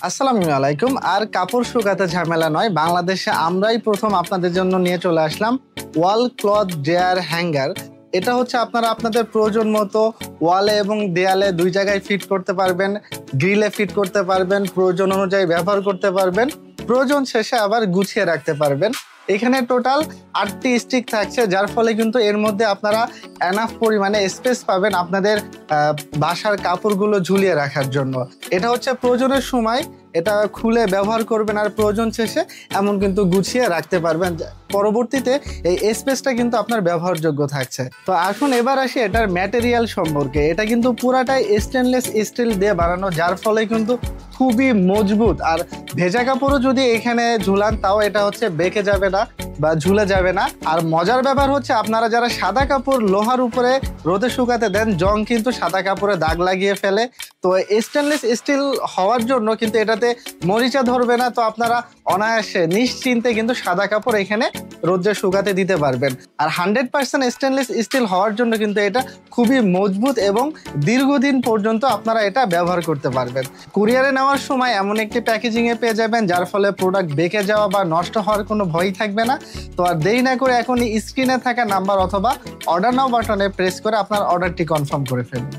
আসসালামু আলাইকুম। আর কাপড় শুকাতে ঝামেলা নয়, বাংলাদেশে আমরাই প্রথম আপনাদের জন্য নিয়ে চলে আসলাম ওয়াল ক্লথ ড্রায়ার হ্যাঙ্গার। এটা হচ্ছে আপনারা আপনাদের প্রয়োজন মতো ওয়ালে এবং দেয়ালে দুই জায়গায় ফিট করতে পারবেন, গ্রিলে ফিট করতে পারবেন, প্রয়োজন অনুযায়ী ব্যবহার করতে পারবেন, প্রয়োজন শেষে আবার গুছিয়ে রাখতে পারবেন। এখানে টোটাল 8টি স্টিক থাকছে, যার ফলে কিন্তু এর মধ্যে আপনারা এনাফ পরিমাণে স্পেস পাবেন আপনাদের বাসার কাপড়গুলো ঝুলিয়ে রাখার জন্য। এটা হচ্ছে প্রয়োজনের সময় এটা খুলে ব্যবহার করবেন, আর প্রয়োজন শেষে এমন কিন্তু গুছিয়ে রাখতে পারবেন। পরবর্তীতে এই স্পেসটা কিন্তু আপনার ব্যবহারযোগ্য থাকছে। তো এখন এবার আসি এটার ম্যাটেরিয়াল সম্পর্কে। এটা কিন্তু পুরাটাই স্টেনলেস স্টিল দিয়ে বানানো, যার ফলে কিন্তু খুবই মজবুত। আর ভেজা কাপড়ও যদি এখানে ঝুলান তাও এটা হচ্ছে বেঁকে যাবে না বা ঝুলে যাবে না। আর মজার ব্যাপার হচ্ছে আপনারা যারা সাদা কাপড় লোহার উপরে রোদে শুকাতে দেন, জং কিন্তু সাদা কাপড়ে দাগ লাগিয়ে ফেলে। তো স্টেনলেস স্টিল হওয়ার জন্য কিন্তু এটাতে মরিচা ধরবে না। তো আপনারা অনায়াসে নিশ্চিন্তে কিন্তু সাদা কাপড় এখানে রোদে শুকাতে দিতে পারবেন। আর 100% স্টেনলেস স্টিল হওয়ার জন্য কিন্তু এটা খুবই মজবুত এবং দীর্ঘদিন পর্যন্ত আপনারা এটা ব্যবহার করতে পারবেন। কুরিয়ারে নেওয়ার সময় এমন একটি প্যাকেজিংয়ে পেয়ে যাবেন যার ফলে প্রোডাক্ট বেঁকে যাওয়া বা নষ্ট হওয়ার কোনো ভয়ই থাকবে না। তো আর দেরি না করে এখনই স্ক্রিনে থাকা নাম্বার অথবা অর্ডার নাও বাটনে প্রেস করে আপনার অর্ডারটি কনফার্ম করে ফেলুন।